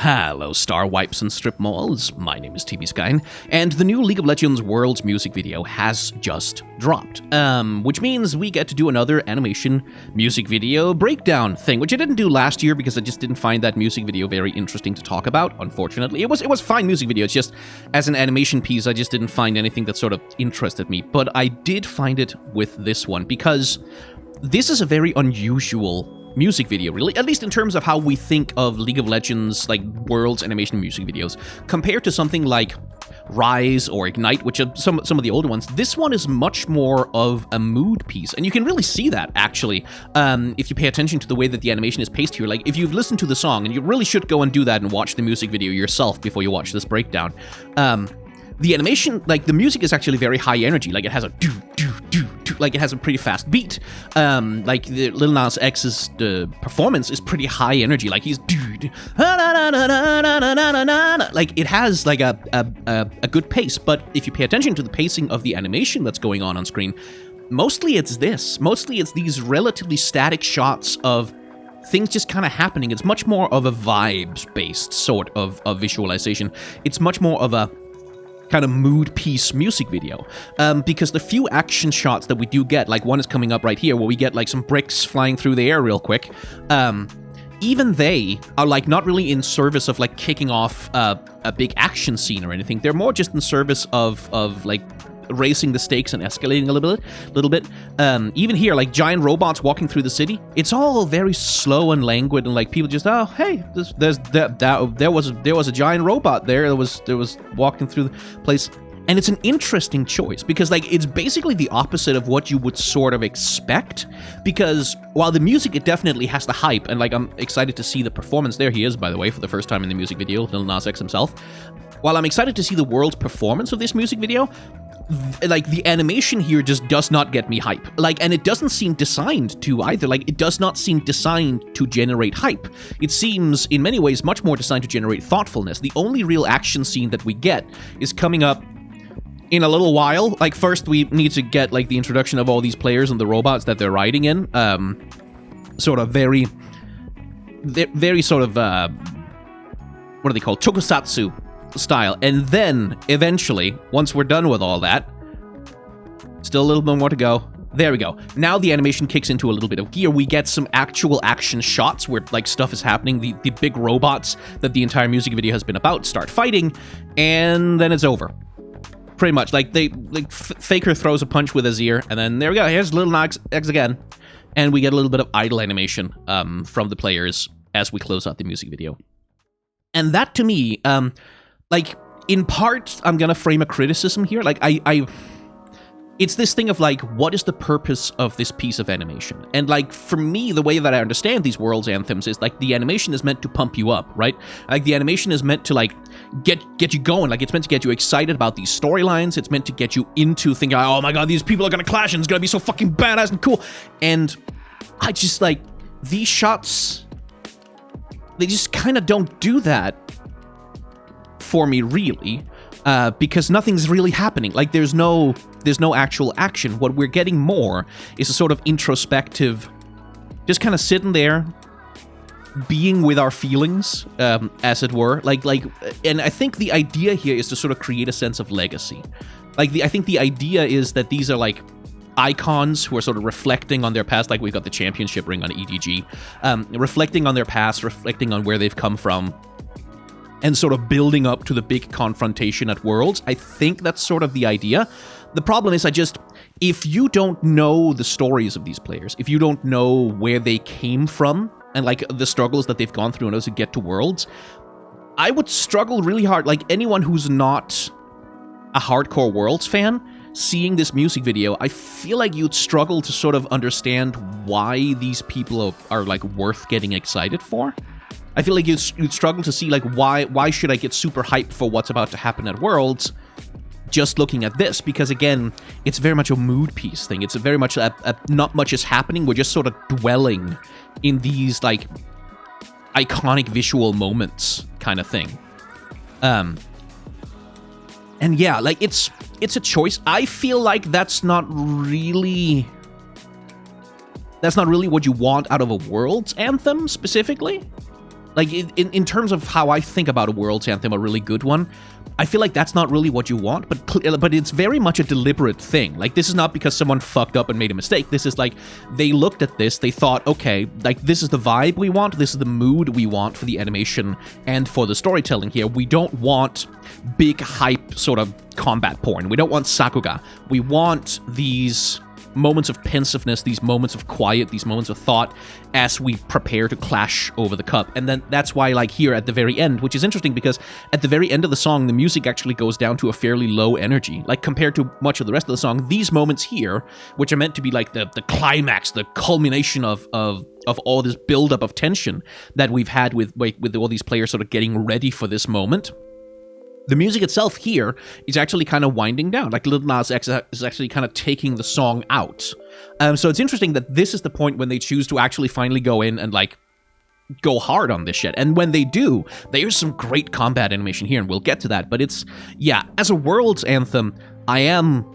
Hello, Star Wipes and Strip Malls. My name is TB Skyn, and the new League of Legends Worlds music video has just dropped. Which means we get to do another animation music video breakdown thing, which I didn't do last year because I just didn't find that music video very interesting to talk about, unfortunately. It was fine music video, it's just, as an animation piece, I just didn't find anything that sort of interested me. But I did find it with this one, because this is a very unusual music video, really, at least in terms of how we think of League of Legends, like, Worlds animation music videos, compared to something like Rise or Ignite, which are some of the older ones. This one is much more of a mood piece, and you can really see that, actually, if you pay attention to the way that the animation is paced here. Like, if you've listened to the song, and you really should go and do that and watch the music video yourself before you watch this breakdown, the animation, like, the music is actually very high energy. Like, it has a do, like, it has a pretty fast beat. Like, the Lil Nas X's performance is pretty high energy. Like, he's like, it has, like, a good pace. But if you pay attention to the pacing of the animation that's going on screen, mostly it's this. Mostly it's these relatively static shots of things just kind of happening. It's much more of a vibes-based sort of visualization. It's much more of a kind of mood piece music video, because the few action shots that we do get, like one is coming up right here where we get like some bricks flying through the air real quick, even they are like not really in service of like kicking off a big action scene or anything. They're more just in service of like raising the stakes and escalating a little bit. Even here, like giant robots walking through the city, it's all very slow and languid, and like people just, oh hey, there was a giant robot there that was walking through the place. And it's an interesting choice because, like, it's basically the opposite of what you would sort of expect, because while the music, it definitely has the hype, and like I'm excited to see the performance. There he is, by the way, for the first time in the music video, Lil Nas X himself. While I'm excited to see the world's performance of this music video, like, the animation here just does not get me hype. Like, and it doesn't seem designed to either. Like, it does not seem designed to generate hype. It seems, in many ways, much more designed to generate thoughtfulness. The only real action scene that we get is coming up in a little while. Like, first we need to get, like, the introduction of all these players and the robots that they're riding in. Sort of very sort of, what are they called? Tokusatsu style. And then, eventually, once we're done with all that, still a little bit more to go. There we go. Now the animation kicks into a little bit of gear. We get some actual action shots where, like, stuff is happening. The big robots that the entire music video has been about start fighting, and then it's over. Pretty much. Like, Faker throws a punch with his ear, and then there we go. Here's Lil Nas X again. And we get a little bit of idle animation from the players as we close out the music video. And that, to me, like, in part, I'm gonna frame a criticism here. Like, it's this thing of, like, what is the purpose of this piece of animation? And, like, for me, the way that I understand these Worlds anthems is, like, the animation is meant to pump you up, right? Like, the animation is meant to, like, get you going. Like, it's meant to get you excited about these storylines. It's meant to get you into thinking, oh my god, these people are gonna clash and it's gonna be so fucking badass and cool. And I just, like, these shots, they just kind of don't do that for me, really, because nothing's really happening. Like, there's no actual action. What we're getting more is a sort of introspective, just kind of sitting there, being with our feelings, as it were. Like, and I think the idea here is to sort of create a sense of legacy. Like, I think the idea is that these are, like, icons who are sort of reflecting on their past. Like, we've got the championship ring on EDG, reflecting on their past, reflecting on where they've come from, and sort of building up to the big confrontation at Worlds. I think that's sort of the idea. The problem is, if you don't know the stories of these players, if you don't know where they came from, and, like, the struggles that they've gone through in order to get to Worlds, I would struggle really hard. Like, anyone who's not a hardcore Worlds fan, seeing this music video, I feel like you'd struggle to sort of understand why these people are like, worth getting excited for. I feel like you'd struggle to see, like, why should I get super hyped for what's about to happen at Worlds just looking at this? Because, again, it's very much a mood piece thing. It's very much not much is happening. We're just sort of dwelling in these, like, iconic visual moments kind of thing. And yeah, like, it's a choice. I feel like that's not really what you want out of a Worlds anthem, specifically. Like, in terms of how I think about a World's Anthem, a really good one, I feel like that's not really what you want, but it's very much a deliberate thing. Like, this is not because someone fucked up and made a mistake. This is like, they looked at this, they thought, okay, like, this is the vibe we want, this is the mood we want for the animation and for the storytelling here. We don't want big hype sort of combat porn. We don't want Sakuga. We want these moments of pensiveness, these moments of quiet, these moments of thought as we prepare to clash over the cup. And then that's why, like, here at the very end, which is interesting because at the very end of the song, the music actually goes down to a fairly low energy. Like, compared to much of the rest of the song, these moments here, which are meant to be like the climax, the culmination of all this buildup of tension that we've had with all these players sort of getting ready for this moment, the music itself here is actually kind of winding down. Like, Lil Nas X is actually kind of taking the song out. So it's interesting that this is the point when they choose to actually finally go in and, like, go hard on this shit. And when they do, there's some great combat animation here, and we'll get to that. But it's, yeah, as a World's Anthem, I am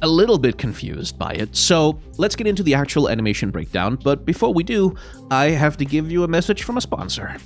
a little bit confused by it. So let's get into the actual animation breakdown. But before we do, I have to give you a message from a sponsor.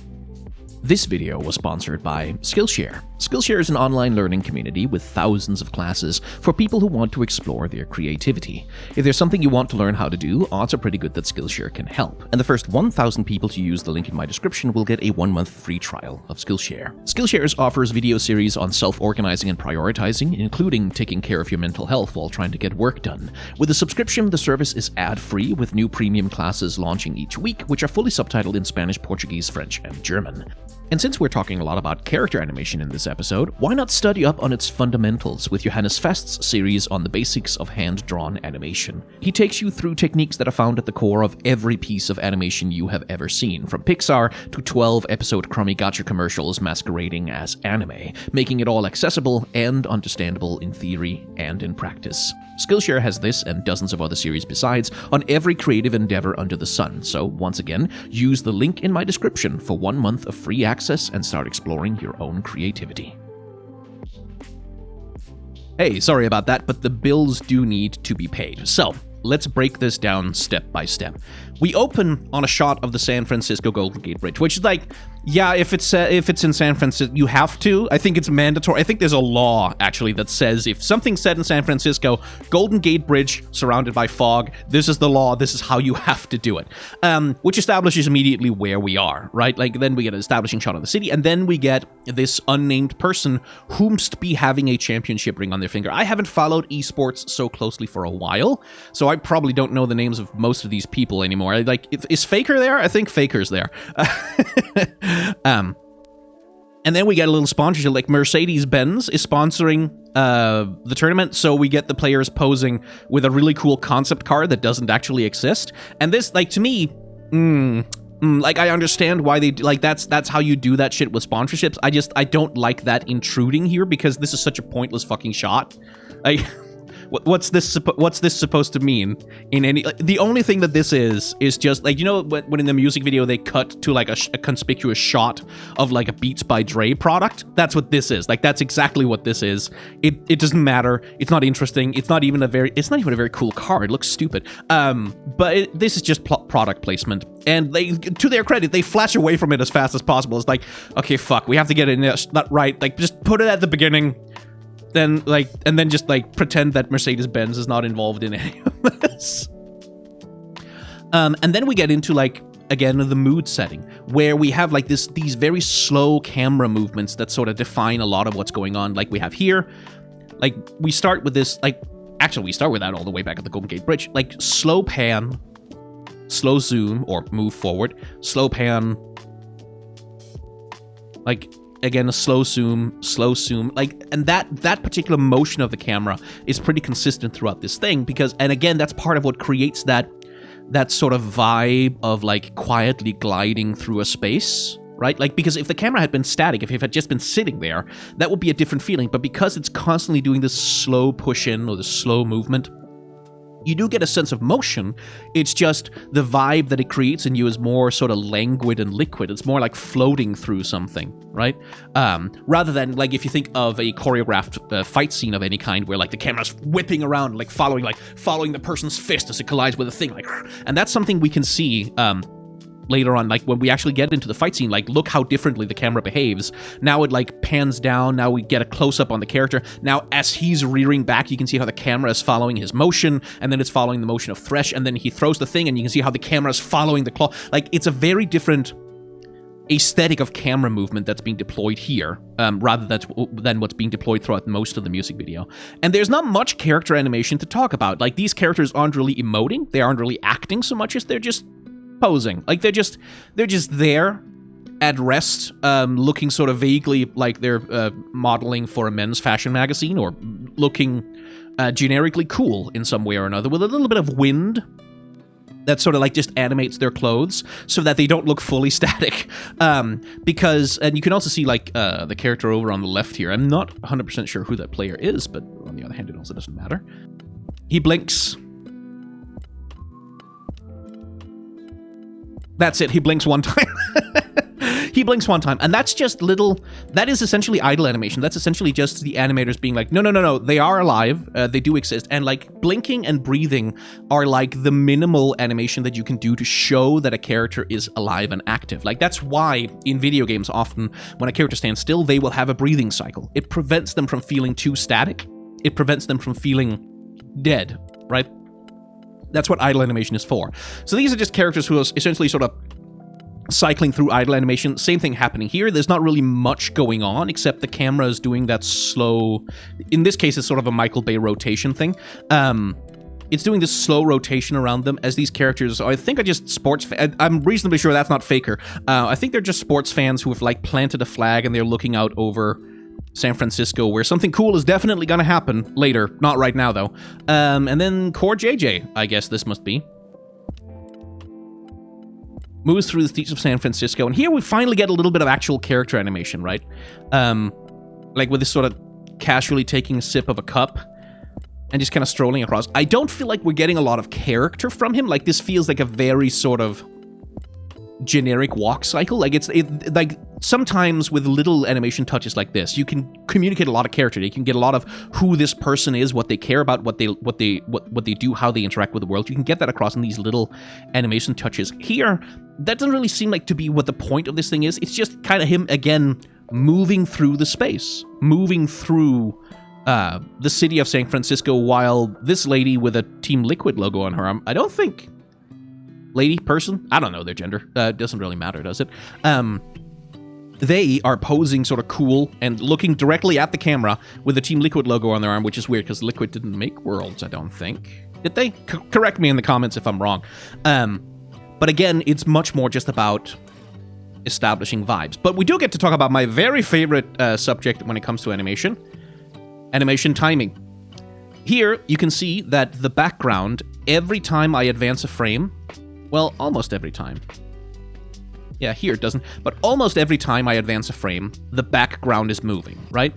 This video was sponsored by Skillshare. Skillshare is an online learning community with thousands of classes for people who want to explore their creativity. If there's something you want to learn how to do, odds are pretty good that Skillshare can help. And the first 1,000 people to use the link in my description will get a 1-month free trial of Skillshare. Skillshare offers video series on self-organizing and prioritizing, including taking care of your mental health while trying to get work done. With a subscription, the service is ad-free with new premium classes launching each week, which are fully subtitled in Spanish, Portuguese, French, and German. And since we're talking a lot about character animation in this episode, why not study up on its fundamentals with Johannes Fest's series on the basics of hand-drawn animation? He takes you through techniques that are found at the core of every piece of animation you have ever seen, from Pixar to 12-episode crummy gotcha commercials masquerading as anime, making it all accessible and understandable in theory and in practice. Skillshare has this and dozens of other series besides on every creative endeavor under the sun, so once again, use the link in my description for 1 month of free access and start exploring your own creativity. Hey, sorry about that, but the bills do need to be paid. So, let's break this down step by step. We open on a shot of the San Francisco Golden Gate Bridge, which is like, yeah, if it's in San Francisco, you have to. I think it's mandatory. I think there's a law, actually, that says if something's set in San Francisco, Golden Gate Bridge surrounded by fog, this is the law, this is how you have to do it. Which establishes immediately where we are, right? Like, then we get an establishing shot of the city, and then we get this unnamed person whomst be having a championship ring on their finger. I haven't followed esports so closely for a while, so I probably don't know the names of most of these people anymore. Like, is Faker there? I think Faker's there. And then we get a little sponsorship, like Mercedes-Benz is sponsoring the tournament, so we get the players posing with a really cool concept car that doesn't actually exist. And this, like, to me, like, I understand why they, like, that's how you do that shit with sponsorships. I don't like that intruding here because this is such a pointless fucking shot. Like, what's this supposed to mean in any, like, the only thing that this is just like, you know, when in the music video they cut to like a conspicuous shot of like a Beats by Dre product. That's what this is. Like, that's exactly what this is. It doesn't matter. It's not interesting. It's not even a very cool car. It looks stupid. But this is just product placement. And they, to their credit, they flash away from it as fast as possible. It's like, okay, fuck, we have to get it in there, not right. Like, just put it at the beginning. Then, like, and then just, like, pretend that Mercedes-Benz is not involved in any of this. And then we get into, like, again, the mood setting, where we have, like, these very slow camera movements that sort of define a lot of what's going on. Like, we have here, like, we start with this, like, actually, we start with that all the way back at the Golden Gate Bridge. Like, slow pan, slow zoom, or move forward, slow pan, like, again, a slow zoom, like, and that particular motion of the camera is pretty consistent throughout this thing because, and again, that's part of what creates that sort of vibe of, like, quietly gliding through a space, right? Like, because if the camera had been static, if it had just been sitting there, that would be a different feeling, but because it's constantly doing this slow push-in or this slow movement, you do get a sense of motion. It's just the vibe that it creates in you is more sort of languid and liquid. It's more like floating through something, right? Rather than, like, if you think of a choreographed fight scene of any kind where, like, the camera's whipping around, like following the person's fist as it collides with a thing, like, and that's something we can see later on, like when we actually get into the fight scene, like look how differently the camera behaves. Now it like pans down, now we get a close-up on the character. Now as he's rearing back, you can see how the camera is following his motion, and then it's following the motion of Thresh, and then he throws the thing, and you can see how the camera is following the claw. Like, it's a very different aesthetic of camera movement that's being deployed here, rather than what's being deployed throughout most of the music video. And there's not much character animation to talk about. Like, these characters aren't really emoting, they aren't really acting so much as they're just posing. Like, they're just there at rest, looking sort of vaguely like they're modeling for a men's fashion magazine, or looking generically cool in some way or another, with a little bit of wind that sort of like just animates their clothes so that they don't look fully static. Because, and you can also see like the character over on the left here. I'm not 100% sure who that player is, but on the other hand, it also doesn't matter. He blinks. That's it, he blinks one time. He blinks one time, and that's just little... That is essentially idle animation. That's essentially just the animators being like, no, they are alive, they do exist, and like blinking and breathing are like the minimal animation that you can do to show that a character is alive and active. Like, that's why in video games often, when a character stands still, they will have a breathing cycle. It prevents them from feeling too static. It prevents them from feeling dead, right? That's what idle animation is for. So these are just characters who are essentially sort of cycling through idle animation. Same thing happening here. There's not really much going on, except the camera is doing that slow... In this case, it's sort of a Michael Bay rotation thing. It's doing this slow rotation around them as these characters, I think, are just sports... I'm reasonably sure that's not Faker. I think they're just sports fans who have, like, planted a flag and they're looking out over San Francisco, where something cool is definitely gonna happen later. Not right now, though. And then Core JJ, I guess this must be, moves through the streets of San Francisco, and here we finally get a little bit of actual character animation, right? Like with this sort of casually taking a sip of a cup and just kind of strolling across. I don't feel like we're getting a lot of character from him. Like, this feels like a very sort of generic walk cycle. Like, like sometimes with little animation touches like this, you can communicate a lot of character. You can get a lot of who this person is, what they care about, what they do, how they interact with the world. You can get that across in these little animation touches. Here, that doesn't really seem like to be what the point of this thing is. It's just kind of him, again, moving through the space, moving through the city of San Francisco, while this lady with a Team Liquid logo on her arm, I don't think... Lady, person? I don't know their gender. Doesn't really matter, does it? They are posing sort of cool and looking directly at the camera with the Team Liquid logo on their arm, which is weird because Liquid didn't make Worlds, I don't think. Did they? Correct me in the comments if I'm wrong. But again, it's much more just about establishing vibes. But we do get to talk about my very favorite subject when it comes to animation. Animation timing. Here, you can see that the background, every time I advance a frame... Well, almost every time. Yeah, here it doesn't. But almost every time I advance a frame, the background is moving, right?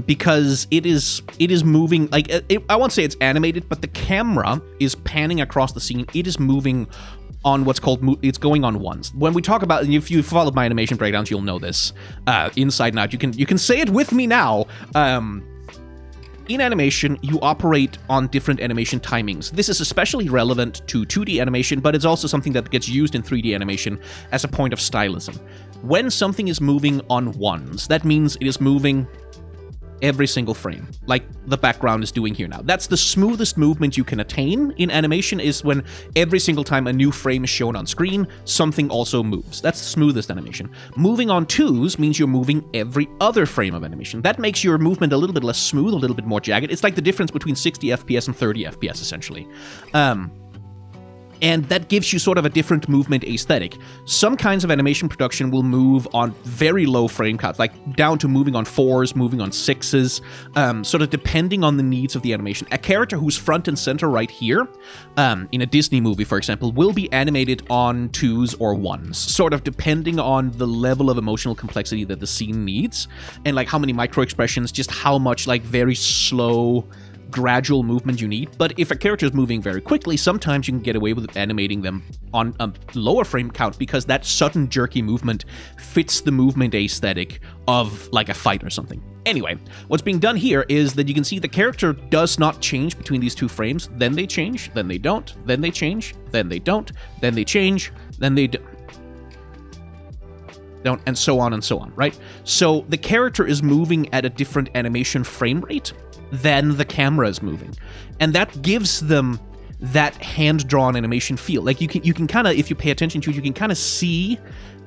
Because it is moving, like, I won't say it's animated, but the camera is panning across the scene. It is moving on what's called, it's going on ones. When we talk about, if you followed my animation breakdowns, you'll know this. Inside and out, you can say it with me now. In animation, you operate on different animation timings. This is especially relevant to 2D animation, but it's also something that gets used in 3D animation as a point of stylism. When something is moving on ones, that means it is moving every single frame, like the background is doing here now. That's the smoothest movement you can attain in animation, is when every single time a new frame is shown on screen, something also moves. That's the smoothest animation. Moving on twos means you're moving every other frame of animation. That makes your movement a little bit less smooth, a little bit more jagged. It's like the difference between 60 FPS and 30 FPS, essentially. And that gives you sort of a different movement aesthetic. Some kinds of animation production will move on very low frame counts, like down to moving on 4s, moving on 6s, sort of depending on the needs of the animation. A character who's front and center right here, in a Disney movie, for example, will be animated on 2s or 1s, sort of depending on the level of emotional complexity that the scene needs, and like how many micro expressions, just how much like very slow, gradual movement you need. But if a character is moving very quickly, sometimes you can get away with animating them on a lower frame count, because that sudden jerky movement fits the movement aesthetic of like a fight or something. Anyway, what's being done here is that you can see the character does not change between these two frames. Then they change, then they don't, then they change, then they don't, then they change, then they and so on, right? So the character is moving at a different animation frame rate than the camera is moving. And that gives them that hand-drawn animation feel. Like you can kind of, if you pay attention to it, you can kind of see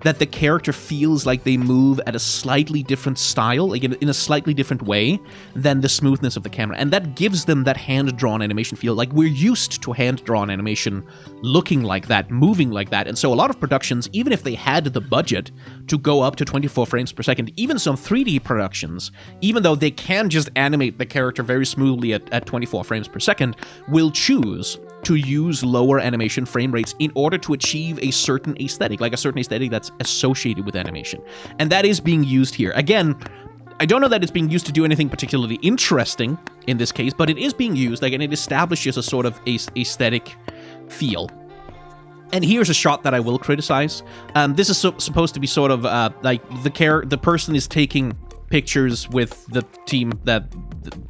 that the character feels like they move at a slightly different style, like in a slightly different way than the smoothness of the camera. And that gives them that hand-drawn animation feel. Like we're used to hand-drawn animation looking like that, moving like that. And so a lot of productions, even if they had the budget to go up to 24 frames per second, even some 3D productions, even though they can just animate the character very smoothly at 24 frames per second, will choose to use lower animation frame rates in order to achieve a certain aesthetic, like a certain aesthetic that's associated with animation. And that is being used here. Again, I don't know that it's being used to do anything particularly interesting in this case, but it is being used, like, and it establishes a sort of aesthetic feel. And here's a shot that I will criticize. This is supposed to be sort of like the person is taking pictures with the team that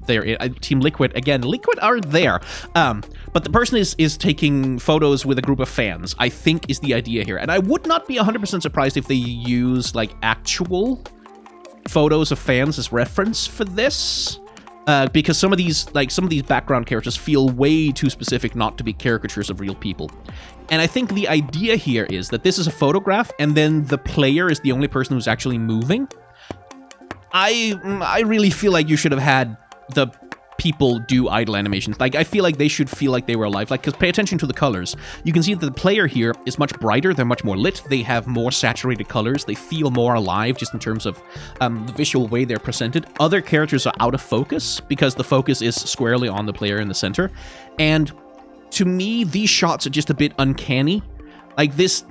they're Team Liquid. Again, Liquid are there. But the person is taking photos with a group of fans, I think is the idea here. And I would not be 100% surprised if they use, like, actual photos of fans as reference for this. Because some of these background characters feel way too specific not to be caricatures of real people. And I think the idea here is that this is a photograph, and then the player is the only person who's actually moving. I really feel like you should have had the people do idle animations. Like, I feel like they should feel like they were alive. Like, because pay attention to the colors. You can see that the player here is much brighter. They're much more lit. They have more saturated colors. They feel more alive just in terms of the visual way they're presented. Other characters are out of focus because the focus is squarely on the player in the center. And to me, these shots are just a bit uncanny. Like this,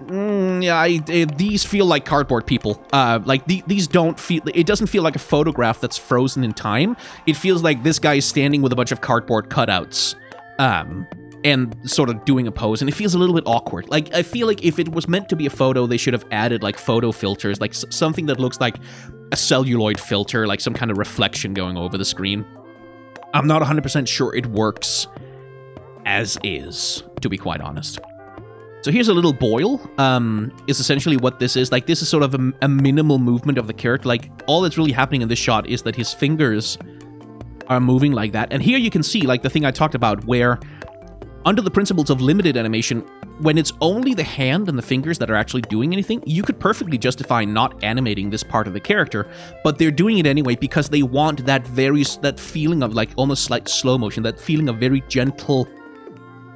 these feel like cardboard people. Like these don't feel. It doesn't feel like a photograph that's frozen in time. It feels like this guy is standing with a bunch of cardboard cutouts, and sort of doing a pose, and it feels a little bit awkward. Like I feel like if it was meant to be a photo, they should have added like photo filters, like something that looks like a celluloid filter, like some kind of reflection going over the screen. I'm not 100% sure it works as is, to be quite honest. So here's a little boil, is essentially what this is. Like, this is sort of a minimal movement of the character. Like, all that's really happening in this shot is that his fingers are moving like that. And here you can see, like, the thing I talked about, where under the principles of limited animation, when it's only the hand and the fingers that are actually doing anything, you could perfectly justify not animating this part of the character, but they're doing it anyway because they want that feeling of, like, almost like slow motion, that feeling of very gentle,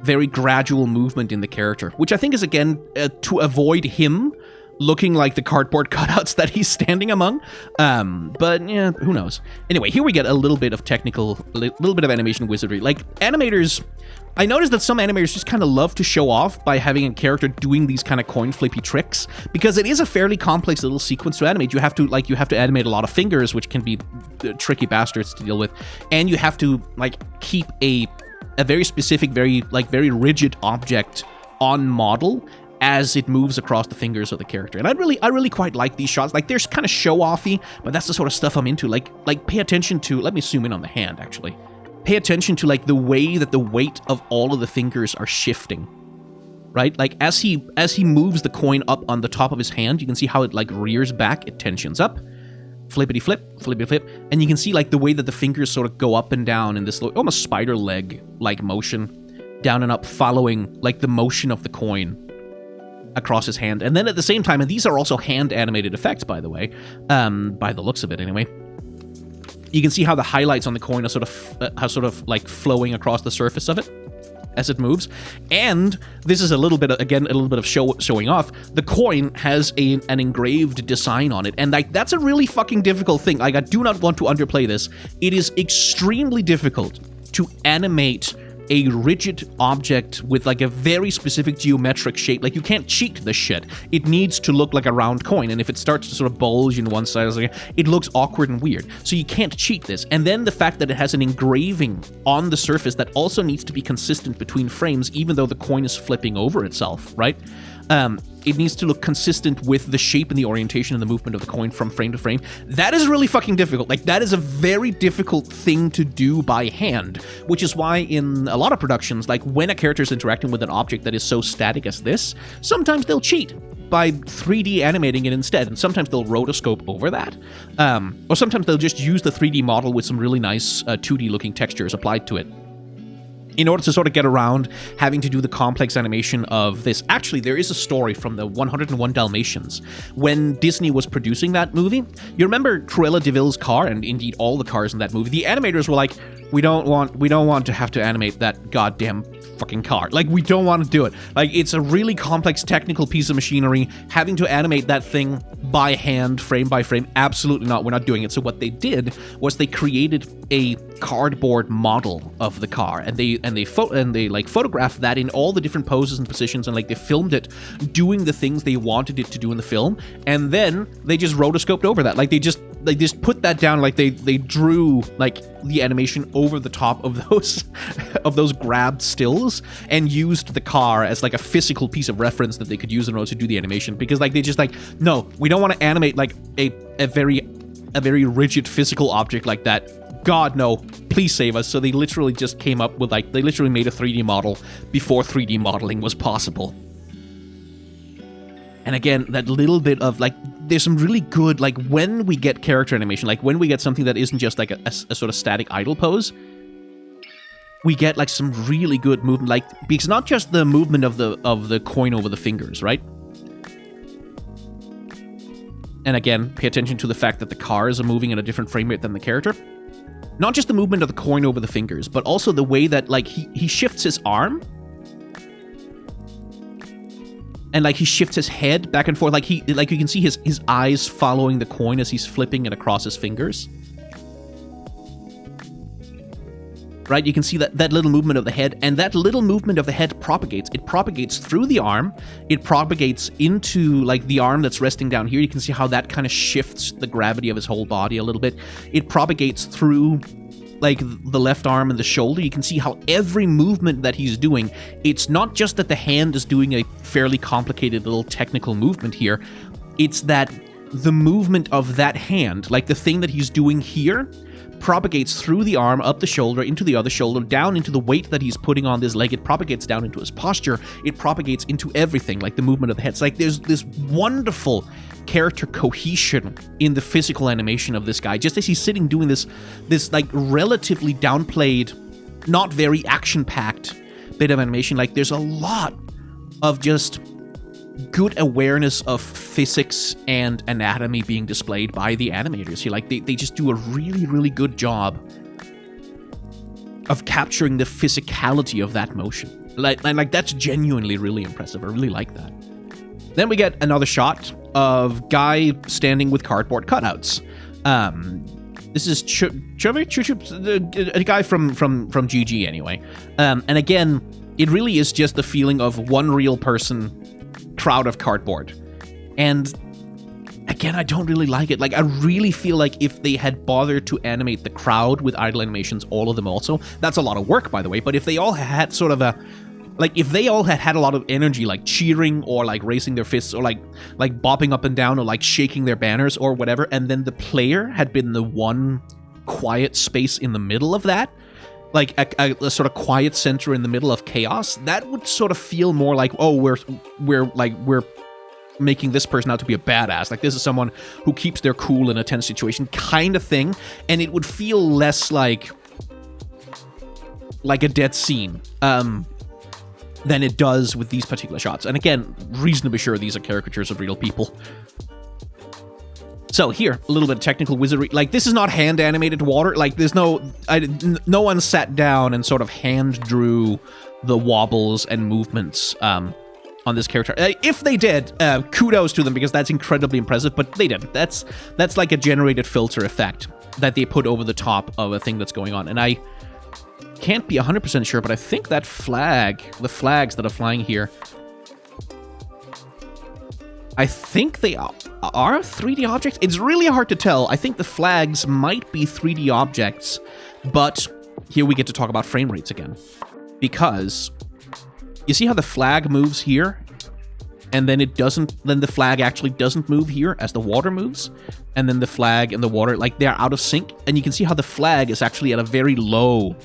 very gradual movement in the character, which I think is, again, to avoid him looking like the cardboard cutouts that he's standing among. But yeah, who knows? Anyway, here we get a little bit of animation wizardry. Like, animators, I noticed that some animators just kind of love to show off by having a character doing these kind of coin flippy tricks, because it is a fairly complex little sequence to animate. You have to animate a lot of fingers, which can be tricky bastards to deal with, and you have to, like, keep a very specific, very rigid object on model as it moves across the fingers of the character. And I really quite like these shots. Like, they're kind of show-offy, but that's the sort of stuff I'm into. Like pay attention to, let me zoom in on the hand, actually. Pay attention to, like, the way that the weight of all of the fingers are shifting, right? Like, as he moves the coin up on the top of his hand, you can see how it, like, rears back, it tensions up. Flippity flip, and you can see, like, the way that the fingers sort of go up and down in this almost spider leg-like motion, down and up, following, like, the motion of the coin across his hand. And then at the same time, and these are also hand-animated effects, by the way, by the looks of it anyway, you can see how the highlights on the coin are sort of like flowing across the surface of it as it moves. And this is a little bit of showing off. The coin has an engraved design on it, and, like, that's a really fucking difficult thing. Like, I do not want to underplay this. It is extremely difficult to animate a rigid object with, like, a very specific geometric shape. Like, you can't cheat this shit. It needs to look like a round coin, and if it starts to sort of bulge in one side, it looks awkward and weird. So you can't cheat this. And then the fact that it has an engraving on the surface that also needs to be consistent between frames, even though the coin is flipping over itself, right? It needs to look consistent with the shape and the orientation and the movement of the coin from frame to frame. That is really fucking difficult. Like, that is a very difficult thing to do by hand, which is why in a lot of productions, like, when a character is interacting with an object that is so static as this, sometimes they'll cheat. by 3D animating it instead. And sometimes they'll rotoscope over that. Or sometimes they'll just use the 3D model with some really nice 2D looking textures applied to it, in order to sort of get around having to do the complex animation of this. Actually, there is a story from the 101 Dalmatians. When Disney was producing that movie, you remember Cruella de Vil's car, and indeed all the cars in that movie, the animators were like, we don't want to have to animate that goddamn fucking car. Like, we don't want to do it. Like, it's a really complex technical piece of machinery. Having to animate that thing by hand, frame by frame, absolutely not. We're not doing it. So what they did was they created a cardboard model of the car, and they like photographed that in all the different poses and positions, and like they filmed it doing the things they wanted it to do in the film, and then they just rotoscoped over that. Like they just put that down, like they drew like the animation over the top of those grabbed stills, and used the car as like a physical piece of reference that they could use in order to do the animation. Because like they just like, no, we don't want to animate like a very rigid physical object like that. God, no, please save us. So they literally just came up with they literally made a 3D model before 3D modeling was possible. And again, that little bit of there's some really good, when we get character animation, when we get something that isn't just like a sort of static idle pose, we get some really good movement, because not just the movement of the coin over the fingers, right? And again, pay attention to the fact that the cars are moving at a different frame rate than the character. Not just the movement of the coin over the fingers, but also the way that he shifts his arm, and he shifts his head back and forth. You can see his eyes following the coin as he's flipping it across his fingers. Right, you can see that little movement of the head, and that little movement of the head propagates. It propagates through the arm. It propagates into the arm that's resting down here. You can see how that kind of shifts the gravity of his whole body a little bit. It propagates through the left arm and the shoulder. You can see how every movement that he's doing, it's not just that the hand is doing a fairly complicated little technical movement here. It's that the movement of that hand, the thing that he's doing here, propagates through the arm, up the shoulder, into the other shoulder, down into the weight that he's putting on this leg. It propagates down into his posture. It propagates into everything, the movement of the head. It's there's this wonderful character cohesion in the physical animation of this guy, just as he's sitting doing this relatively downplayed, not very action-packed bit of animation. There's a lot of just good awareness of physics and anatomy being displayed by the animators here. They just do a really, really good job of capturing the physicality of that motion. That's genuinely really impressive. I really like that. Then we get another shot of guy standing with cardboard cutouts. This is a guy from GG anyway. And again, it really is just the feeling of one real person, crowd of cardboard. And again, I don't really like it. I really feel like if they had bothered to animate the crowd with idle animations, all of them also, that's a lot of work, by the way, but if they all had sort of if they all had a lot of energy, cheering or raising their fists or bopping up and down or shaking their banners or whatever, and then the player had been the one quiet space in the middle of that, a sort of quiet center in the middle of chaos, that would sort of feel more we're making this person out to be a badass. This is someone who keeps their cool in a tense situation kind of thing, and it would feel less like a dead scene than it does with these particular shots. And again, reasonably sure these are caricatures of real people. So here, a little bit of technical wizardry. This is not hand animated water. There's no one sat down and sort of hand drew the wobbles and movements on this character. If they did, kudos to them, because that's incredibly impressive, but they didn't. That's like a generated filter effect that they put over the top of a thing that's going on. And I can't be 100% sure, but I think that the flags that are flying here, I think they are 3D objects. It's really hard to tell. I think the flags might be 3D objects, but here we get to talk about frame rates again. Because you see how the flag moves here, and then then the flag actually doesn't move here as the water moves, and then the flag and the water, they're out of sync, and you can see how the flag is actually at a very low,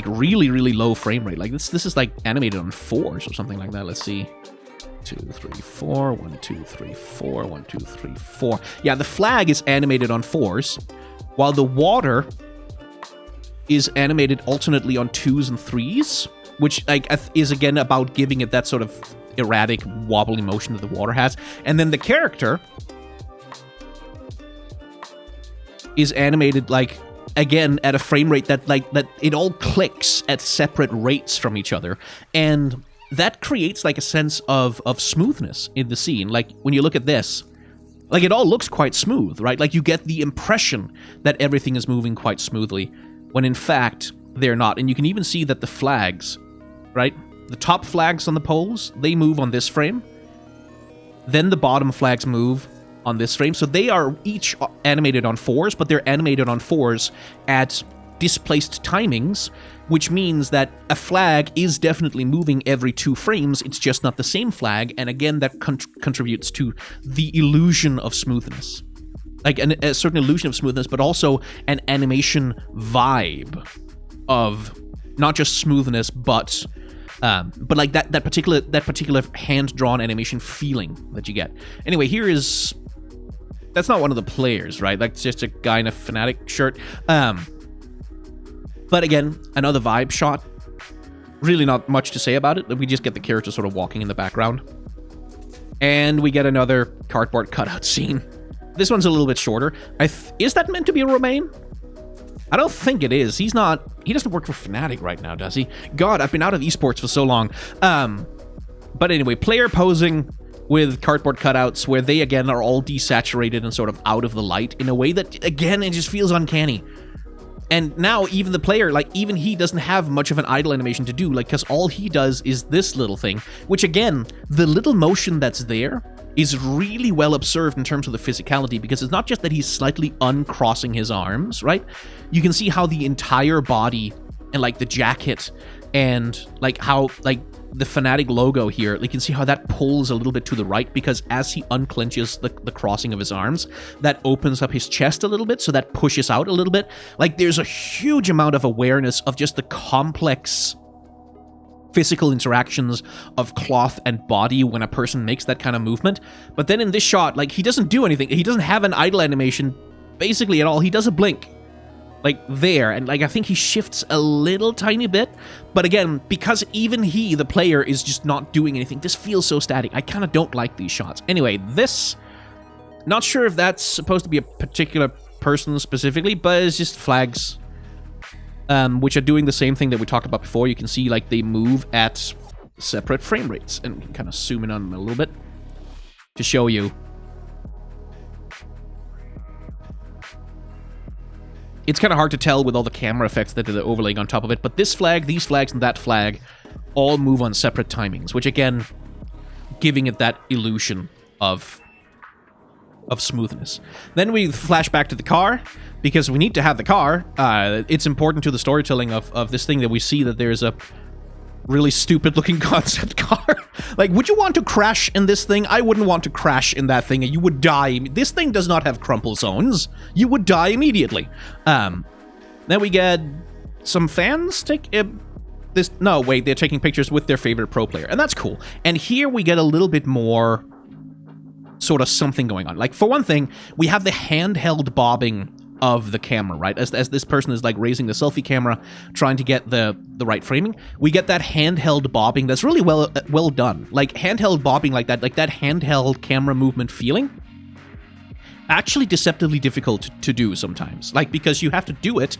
really, really low frame rate. This is animated on 4s or something like that. Let's see. 2, 3, 4, 1, 2, 3, 4, 1, 2, 3, 4. Yeah, the flag is animated on 4s, while the water is animated alternately on 2s and 3s, which like is again about giving it that sort of erratic, wobbly motion that the water has. And then the character is animated like, again, at a frame rate that it all clicks at separate rates from each other. And that creates like a sense of smoothness in the scene. Like when you look at this, like it all looks quite smooth, right? Like you get the impression that everything is moving quite smoothly, when in fact they're not. And you can even see that the flags, right? The top flags on the poles, they move on this frame. Then the bottom flags move on this frame. So they are each animated on 4s, but they're animated on 4s at displaced timings, which means that a flag is definitely moving every 2 frames. It's just not the same flag. And again, that contributes to the illusion of smoothness. Like a certain illusion of smoothness, but also an animation vibe of not just smoothness, but like that particular hand-drawn animation feeling that you get. Anyway, that's not one of the players, right? That's just a guy in a Fnatic shirt. But again, another vibe shot. Really not much to say about it. We just get the character sort of walking in the background. And we get another cardboard cutout scene. This one's a little bit shorter. Is that meant to be a Romain? I don't think it is. He doesn't work for Fnatic right now, does he? God, I've been out of esports for so long. But anyway, player posing with cardboard cutouts where they, again, are all desaturated and sort of out of the light in a way that, again, it just feels uncanny. And now even the player, like, even he doesn't have much of an idle animation to do, like, because all he does is this little thing, which, again, the little motion that's there is really well observed in terms of the physicality, because it's not just that he's slightly uncrossing his arms, right? You can see how the entire body and, like, the jacket and, like, how, like, the Fnatic logo here, you can see how that pulls a little bit to the right, because as he unclenches the crossing of his arms, that opens up his chest a little bit, so that pushes out a little bit. Like, there's a huge amount of awareness of just the complex physical interactions of cloth and body when a person makes that kind of movement. But then in this shot, like, he doesn't do anything. He doesn't have an idle animation basically at all. He does a blink. Like, there, and, like, I think he shifts a little tiny bit, but again, because even he, the player, is just not doing anything, this feels so static. I kind of don't like these shots. Anyway, this, not sure if that's supposed to be a particular person specifically, but it's just flags, which are doing the same thing that we talked about before. You can see, like, they move at separate frame rates, and we can kind of zoom in on them a little bit to show you. It's kind of hard to tell with all the camera effects that they're overlaying on top of it, but this flag, these flags, and that flag all move on separate timings, which, again, giving it that illusion of smoothness. Then we flash back to the car, because we need to have the car. It's important to the storytelling of this thing that we see that there's a really stupid-looking concept car. Like, would you want to crash in this thing? I wouldn't want to crash in that thing, and you would die. This thing does not have crumple zones. You would die immediately. Then we get some fans take this. No, wait, they're taking pictures with their favorite pro player, and that's cool. And here we get a little bit more sort of something going on. Like, for one thing, we have the handheld bobbing of the camera, right? As this person is, like, raising the selfie camera, trying to get the right framing, we get that handheld bobbing that's really well done. Like, handheld bobbing like that handheld camera movement feeling, actually deceptively difficult to do sometimes. Like, because you have to do it,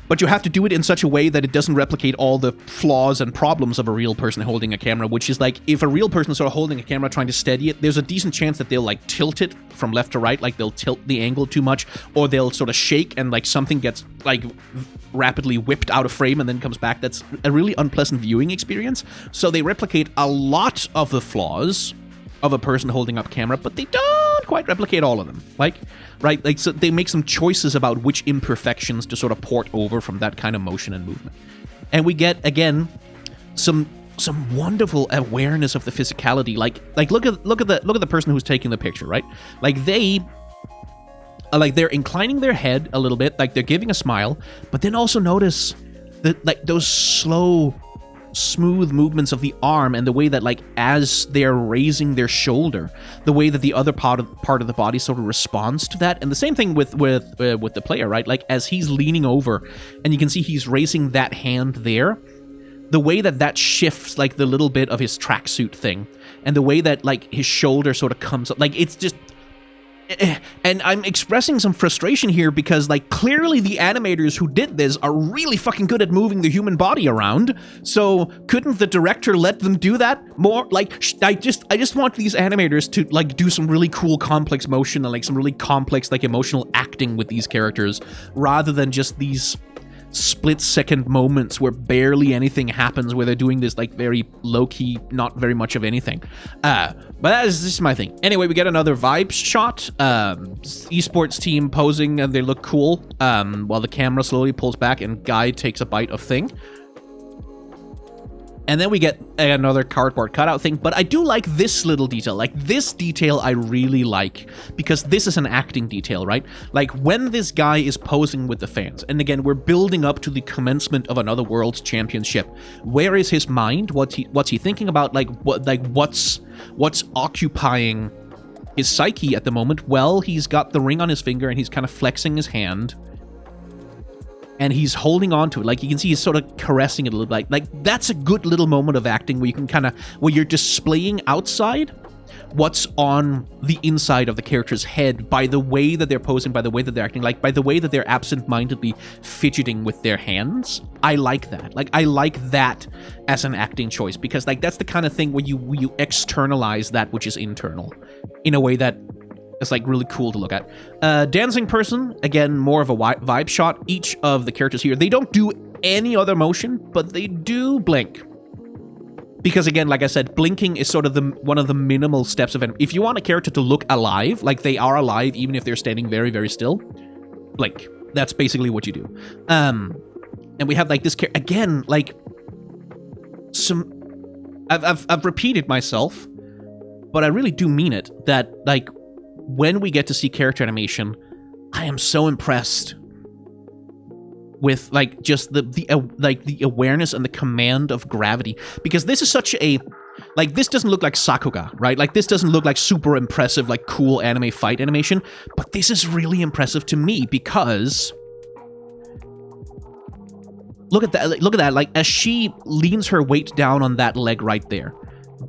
but you have to do it in such a way that it doesn't replicate all the flaws and problems of a real person holding a camera, which is like, if a real person is sort of holding a camera trying to steady it, there's a decent chance that they'll, like, tilt it from left to right, like they'll tilt the angle too much, or they'll sort of shake and, like, something gets, like, rapidly whipped out of frame and then comes back. That's a really unpleasant viewing experience. So they replicate a lot of the flaws of a person holding up camera, but they don't quite replicate all of them. Like, right? Like, so they make some choices about which imperfections to sort of port over from that kind of motion and movement. And we get, again, some wonderful awareness of the physicality. Like look at the person who's taking the picture, right? Like, they're inclining their head a little bit, like they're giving a smile, but then also notice that, like, those slow smooth movements of the arm, and the way that, like, as they're raising their shoulder, the way that the other part of the body sort of responds to that. And the same thing with the player, right? Like, as he's leaning over and you can see he's raising that hand there, the way that that shifts, like, the little bit of his tracksuit thing, and the way that, like, his shoulder sort of comes up, like, it's just... And I'm expressing some frustration here because, like, clearly the animators who did this are really fucking good at moving the human body around. So couldn't the director let them do that more? Like, I just want these animators to, like, do some really cool complex motion and, like, some really complex, like, emotional acting with these characters, rather than just these split-second moments where barely anything happens, where they're doing this, like, very low-key, not very much of anything. But that is just my thing. Anyway, we get another vibe shot. Esports team posing, and they look cool, while the camera slowly pulls back and Guy takes a bite of thing. And then we get another cardboard cutout thing, but I do like this little detail. Like, this detail I really like, because this is an acting detail, right? Like, when this guy is posing with the fans, and again, we're building up to the commencement of another World's Championship. Where is his mind? What's he thinking about? Like, what's occupying his psyche at the moment? Well, he's got the ring on his finger, and he's kind of flexing his hand. And he's holding on to it. Like, you can see he's sort of caressing it a little bit. Like, that's a good little moment of acting where you can kind of, where you're displaying outside what's on the inside of the character's head by the way that they're posing, by the way that they're acting, like, by the way that they're absent-mindedly fidgeting with their hands. I like that. Like, I like that as an acting choice, because, like, that's the kind of thing where you externalize that which is internal in a way that it's, like, really cool to look at. Dancing person, again, more of a vibe shot. Each of the characters here, they don't do any other motion, but they do blink. Because, again, like I said, blinking is sort of one of the minimal steps of it. If you want a character to look alive, like they are alive, even if they're standing very, very still, blink. That's basically what you do. And we have, like, this again, like, I've repeated myself, but I really do mean it, that, like, when we get to see character animation, I am so impressed with, like, just the awareness and the command of gravity, because this is such a, like, this doesn't look like Sakuga, right? Like, this doesn't look like super impressive, like, cool anime fight animation, but this is really impressive to me because look at that, like, as she leans her weight down on that leg right there,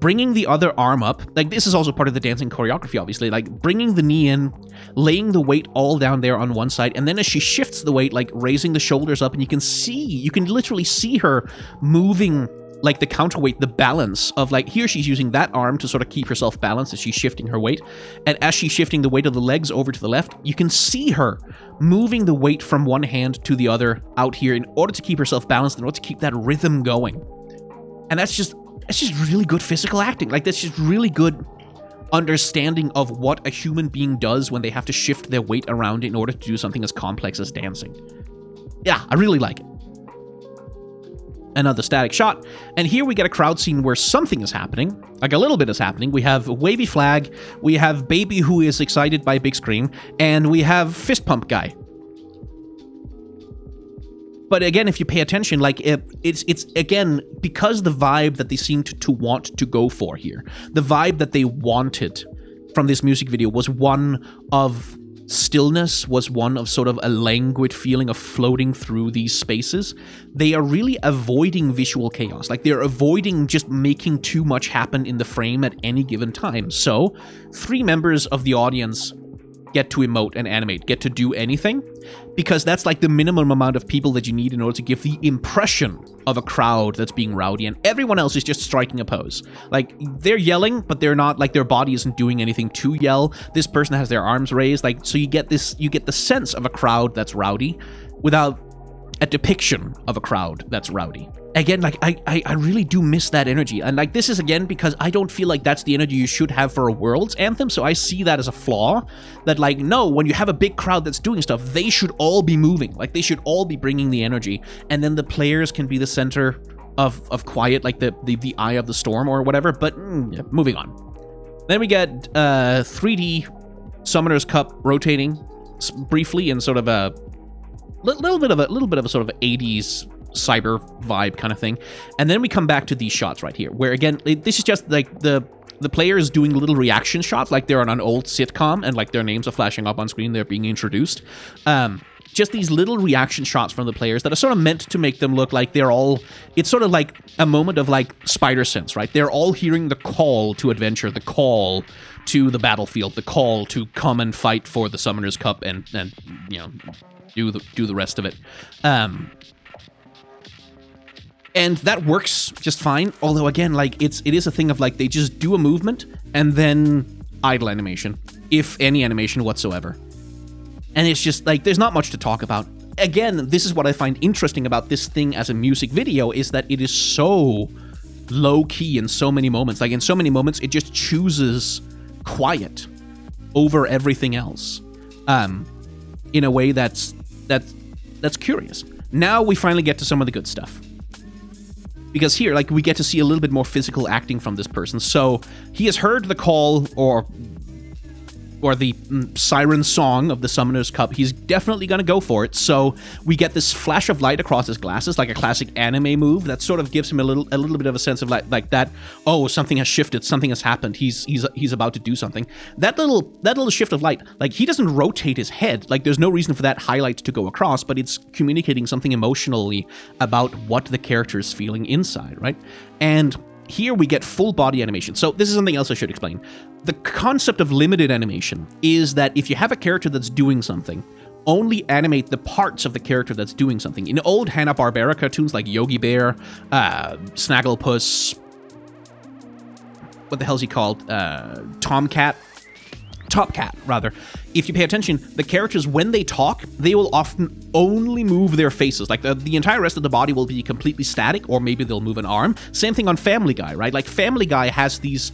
bringing the other arm up, like, this is also part of the dancing choreography, obviously, like, bringing the knee in, laying the weight all down there on one side, and then as she shifts the weight, like, raising the shoulders up, and you can literally see her moving, like, the counterweight, the balance of, like, here she's using that arm to sort of keep herself balanced as she's shifting her weight, and as she's shifting the weight of the legs over to the left, you can see her moving the weight from one hand to the other out here in order to keep herself balanced, in order to keep that rhythm going. And that's just really good physical acting. Like, that's just really good understanding of what a human being does when they have to shift their weight around in order to do something as complex as dancing. Yeah, I really like it. Another static shot, and here we get a crowd scene where something is happening, like a little bit is happening. We have a wavy flag, we have baby who is excited by big screen, and we have fist pump guy. But again, if you pay attention, like, it's again, because the vibe that they seemed to want to go for here, the vibe that they wanted from this music video was one of stillness, was one of sort of a languid feeling of floating through these spaces. They are really avoiding visual chaos. Like, they're avoiding just making too much happen in the frame at any given time. So 3 members of the audience get to emote and animate, get to do anything, because that's, like, the minimum amount of people that you need in order to give the impression of a crowd that's being rowdy, and everyone else is just striking a pose. Like, they're yelling, but they're not, like, their body isn't doing anything to yell. This person has their arms raised, like, so you get the sense of a crowd that's rowdy without a depiction of a crowd that's rowdy. Again, like, I really do miss that energy. And, like, this is, again, because I don't feel like that's the energy you should have for a World's Anthem, so I see that as a flaw. That, like, no, when you have a big crowd that's doing stuff, they should all be moving. Like, they should all be bringing the energy. And then the players can be the center of quiet, like the eye of the storm or whatever. But, yeah, moving on. Then we get 3D Summoner's Cup rotating briefly in sort of a little bit of a sort of 80s cyber vibe kind of thing. And then we come back to these shots right here, where again, this is just like the player is doing little reaction shots, like they're on an old sitcom and like their names are flashing up on screen, they're being introduced. Just these little reaction shots from the players that are sort of meant to make them look like they're all... It's sort of like a moment of like spider sense, right? They're all hearing the call to adventure, the call to the battlefield, the call to come and fight for the Summoner's Cup and you know, do the rest of it. And that works just fine. Although again, like it is a thing of like they just do a movement and then idle animation, if any animation whatsoever. And it's just like there's not much to talk about. Again, this is what I find interesting about this thing as a music video, is that it is so low key in so many moments. Like in so many moments, it just chooses quiet over everything else. In a way that's curious. Now we finally get to some of the good stuff. Because here, like, we get to see a little bit more physical acting from this person. So he has heard the call or the siren song of the Summoner's Cup. He's definitely going to go for it. So we get this flash of light across his glasses, like a classic anime move that sort of gives him a little bit of a sense of like that. Oh, something has shifted. Something has happened. He's about to do something. That little shift of light, like he doesn't rotate his head. Like there's no reason for that highlight to go across, but it's communicating something emotionally about what the character is feeling inside, right? And here we get full body animation. So this is something else I should explain. The concept of limited animation is that if you have a character that's doing something, only animate the parts of the character that's doing something. In old Hanna-Barbera cartoons like Yogi Bear, Snagglepuss, what the hell's he called? Topcat, rather. If you pay attention, the characters, when they talk, they will often only move their faces. Like the entire rest of the body will be completely static, or maybe they'll move an arm. Same thing on Family Guy, right? Like Family Guy has these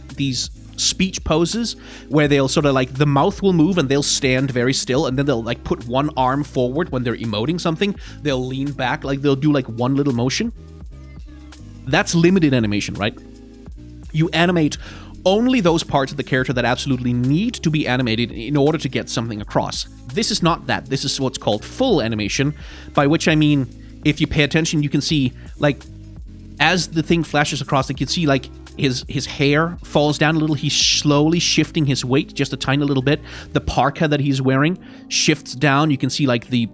speech poses where they'll sort of like the mouth will move and they'll stand very still, and then they'll like put one arm forward when they're emoting something. They'll lean back, like they'll do like one little motion. That's limited animation, right? You animate only those parts of the character that absolutely need to be animated in order to get something across. This is not that. This is what's called full animation, by which I mean, if you pay attention, you can see, like, as the thing flashes across, like, you can see, like, his hair falls down a little. He's slowly shifting his weight just a tiny little bit. The parka that he's wearing shifts down. You can see, like, the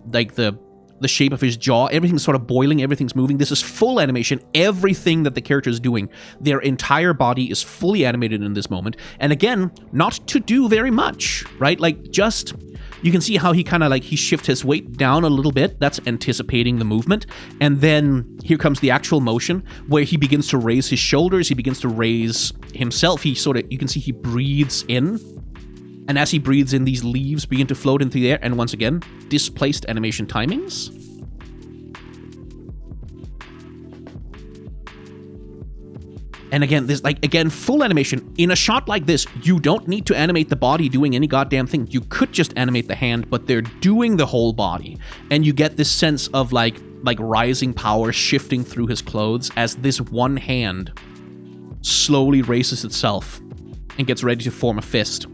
shape of his jaw. Everything's sort of boiling. Everything's moving. This is full animation. Everything that the character is doing, their entire body is fully animated in this moment. And again, not to do very much, right? Like, just... You can see how he kind of like, he shifts his weight down a little bit. That's anticipating the movement. And then here comes the actual motion where he begins to raise his shoulders. He begins to raise himself. He sort of, you can see he breathes in. And as he breathes in, these leaves begin to float into the air. And once again, displaced animation timings. And again, this, like, again, full animation. In a shot like this, you don't need to animate the body doing any goddamn thing. You could just animate the hand, but they're doing the whole body. And you get this sense of, like rising power shifting through his clothes as this one hand slowly raises itself and gets ready to form a fist.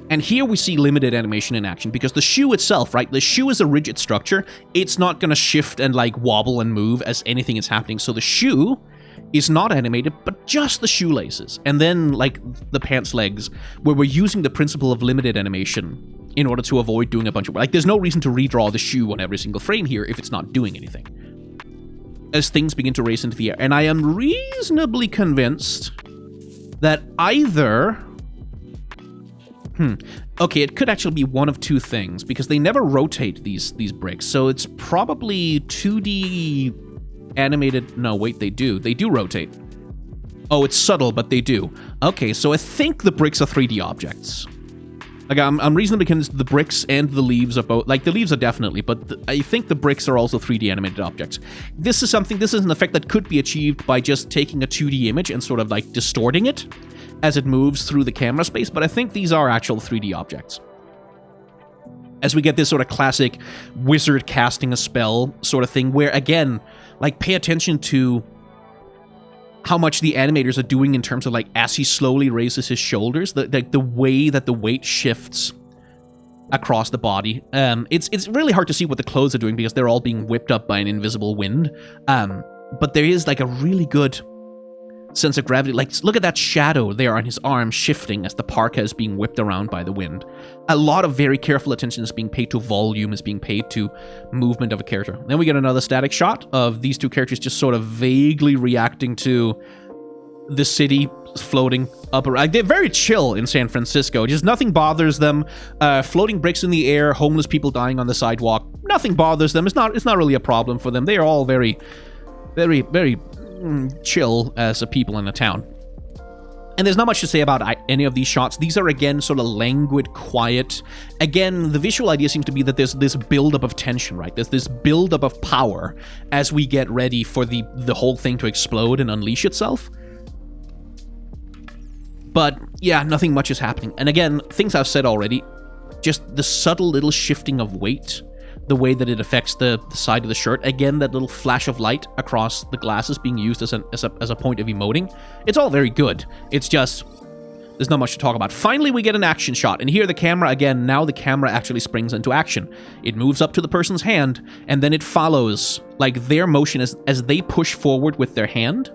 And here we see limited animation in action, because the shoe itself, right? The shoe is a rigid structure. It's not going to shift and, like, wobble and move as anything is happening. So the shoe is not animated, but just the shoelaces. And then, like, the pants legs, where we're using the principle of limited animation in order to avoid doing a bunch of... Like, there's no reason to redraw the shoe on every single frame here if it's not doing anything. As things begin to race into the air. And I am reasonably convinced that either... Okay, it could actually be one of two things, because they never rotate these bricks. So it's probably 2D... animated... No, wait, they do. They do rotate. Oh, it's subtle, but they do. Okay, so I think the bricks are 3D objects. Like, I'm reasonably convinced the bricks and the leaves are both... Like, the leaves are definitely, but I think the bricks are also 3D animated objects. This is an effect that could be achieved by just taking a 2D image and sort of, like, distorting it as it moves through the camera space, but I think these are actual 3D objects. As we get this sort of classic wizard casting a spell sort of thing, where, again... Like, pay attention to how much the animators are doing in terms of, like, as he slowly raises his shoulders, the way that the weight shifts across the body. It's really hard to see what the clothes are doing because they're all being whipped up by an invisible wind. But there is like a really good sense of gravity. Like, look at that shadow there on his arm shifting as the parka is being whipped around by the wind. A lot of very careful attention is being paid to volume, is being paid to movement of a character. Then we get another static shot of these two characters just sort of vaguely reacting to the city floating up around. They're very chill in San Francisco. Just nothing bothers them. Floating bricks in the air, homeless people dying on the sidewalk. Nothing bothers them. It's not really a problem for them. They are all very, very, very chill as a people in a town. And there's not much to say about any of these shots. These are, again, sort of languid, quiet. Again, the visual idea seems to be that there's this buildup of tension, right? There's this buildup of power as we get ready for the whole thing to explode and unleash itself. But, yeah, nothing much is happening. And again, things I've said already, just the subtle little shifting of weight, the way that it affects the side of the shirt. Again, that little flash of light across the glasses being used as a point of emoting. It's all very good. It's just, there's not much to talk about. Finally, we get an action shot. And here the camera, again, now the camera actually springs into action. It moves up to the person's hand, and then it follows, like, their motion as they push forward with their hand.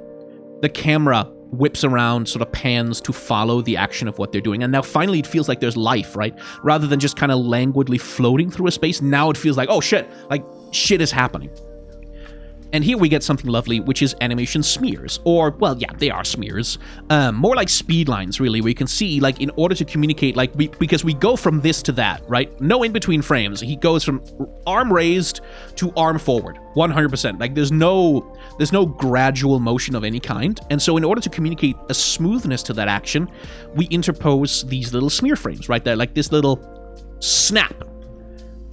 The camera whips around, sort of pans to follow the action of what they're doing. And now finally it feels like there's life, right? Rather than just kind of languidly floating through a space, now it feels like, oh shit, like shit is happening. And here we get something lovely, which is animation smears. Or, well, yeah, they are smears. More like speed lines, really, where you can see, like, in order to communicate, like, because we go from this to that, right? No in-between frames. He goes from arm raised to arm forward, 100%. Like, there's no gradual motion of any kind. And so in order to communicate a smoothness to that action, we interpose these little smear frames, right? There, like this little snap.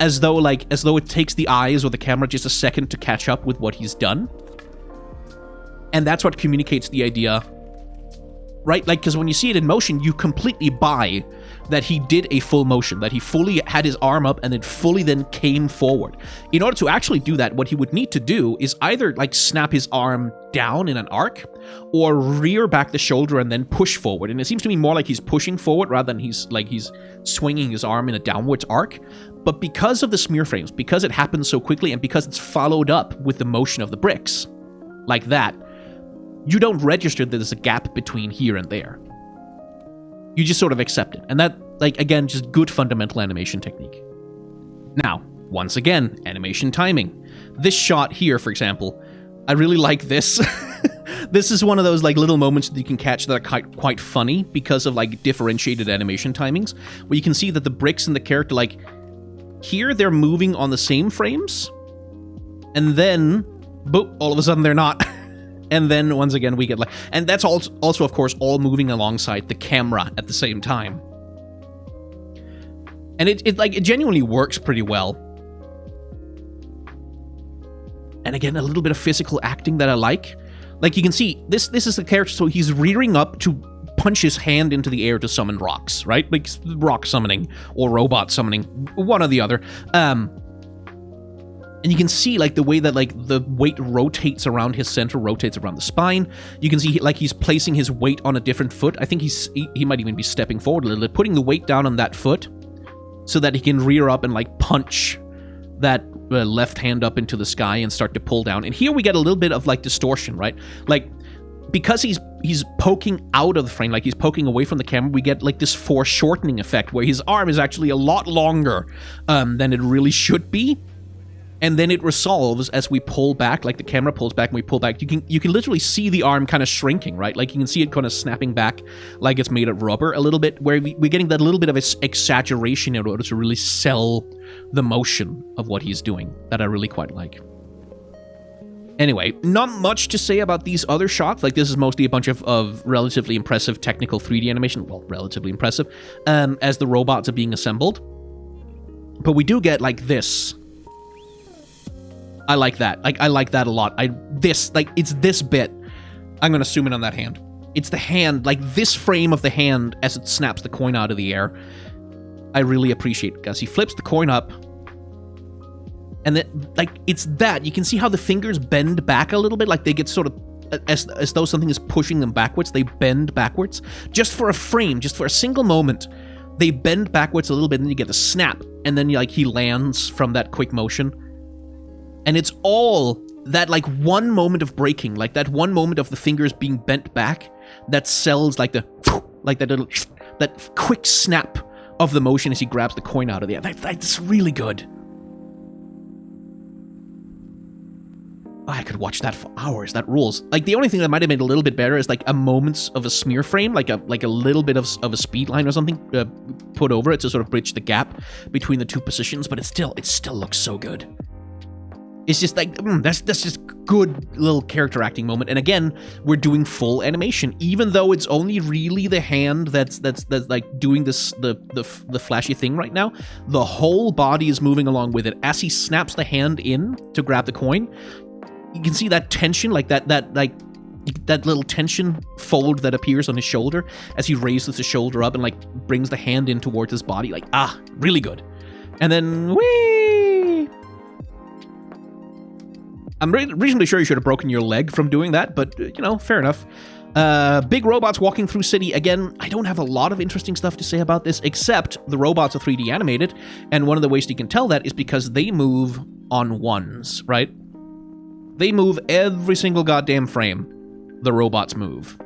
As though it takes the eyes or the camera just a second to catch up with what he's done. And that's what communicates the idea, right? Like, because when you see it in motion, you completely buy that he did a full motion, that he fully had his arm up and then fully then came forward. In order to actually do that, what he would need to do is either, like, snap his arm down in an arc or rear back the shoulder and then push forward. And it seems to me more like he's pushing forward rather than he's swinging his arm in a downwards arc. But because of the smear frames, because it happens so quickly, and because it's followed up with the motion of the bricks, like that, you don't register that there's a gap between here and there. You just sort of accept it. And that, like, again, just good fundamental animation technique. Now, once again, animation timing. This shot here, for example, I really like this. This is one of those, like, little moments that you can catch that are quite funny because of, like, differentiated animation timings, where you can see that the bricks in the character, like, here they're moving on the same frames, and then, boop, all of a sudden they're not. And then, once again, we get, like, and that's also, of course, all moving alongside the camera at the same time. And it genuinely works pretty well. And again, a little bit of physical acting that I like. Like, you can see, this is the character, so he's rearing up to punch his hand into the air to summon rocks, right? Like, rock summoning or robot summoning, one or the other. And you can see, like, the way that, like, the weight rotates around his center, rotates around the spine. You can see, like, he's placing his weight on a different foot. I think he might even be stepping forward a little bit, putting the weight down on that foot so that he can rear up and, like, punch that left hand up into the sky and start to pull down. And here we get a little bit of, like, distortion, right? Like, because he's poking out of the frame, like he's poking away from the camera, we get, like, this foreshortening effect where his arm is actually a lot longer than it really should be. And then it resolves as we pull back, like the camera pulls back and we pull back. You can literally see the arm kind of shrinking, right? Like, you can see it kind of snapping back like it's made of rubber a little bit, where we're getting that little bit of exaggeration in order to really sell the motion of what he's doing that I really quite like. Anyway, not much to say about these other shots. Like, this is mostly a bunch of relatively impressive technical 3D animation. Well, relatively impressive, as the robots are being assembled. But we do get, like, this. I like that. Like, I like that a lot. It's this bit. I'm going to zoom in on that hand. It's the hand, like, this frame of the hand as it snaps the coin out of the air. I really appreciate it, because he flips the coin up. And then, like, it's that. You can see how the fingers bend back a little bit. Like, they get sort of, as though something is pushing them backwards. They bend backwards. Just for a frame, just for a single moment. they bend backwards a little bit, and then you get a snap, and then like he lands from that quick motion. And it's all that like one moment of breaking, like that one moment of the fingers being bent back that sells like that quick snap of the motion as he grabs the coin out of the air. That's really good. I could watch that for hours. That rules. Like, the only thing that might have made it a little bit better is like a moments of a smear frame, like a little bit of a speed line or something put over it to sort of bridge the gap between the two positions. But it still looks so good. It's just like that's just good little character acting moment. And again, we're doing full animation, even though it's only really the hand that's like doing this the flashy thing right now. The whole body is moving along with it as he snaps the hand in to grab the coin. You can see that tension, like that little tension fold that appears on his shoulder as he raises the shoulder up and like brings the hand in towards his body. Like, really good. And then, whee! I'm reasonably sure you should have broken your leg from doing that, but, fair enough. Big robots walking through city. Again, I don't have a lot of interesting stuff to say about this, except the robots are 3D animated, and one of the ways you can tell that is because they move on ones, right? They move every single goddamn frame. The robots move.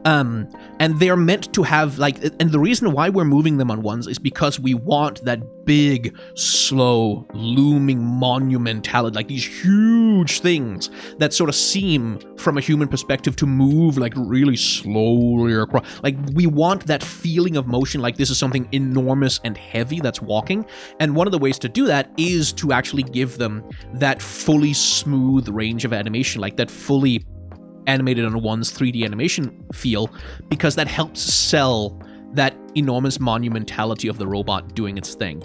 And they're meant to have, like, and the reason why we're moving them on ones is because we want that big, slow, looming monumentality, like these huge things that sort of seem, from a human perspective, to move, like, really slowly across. Like, we want that feeling of motion, like this is something enormous and heavy that's walking. And one of the ways to do that is to actually give them that fully smooth range of animation, like that fully animated on one's 3D animation feel, because that helps sell that enormous monumentality of the robot doing its thing.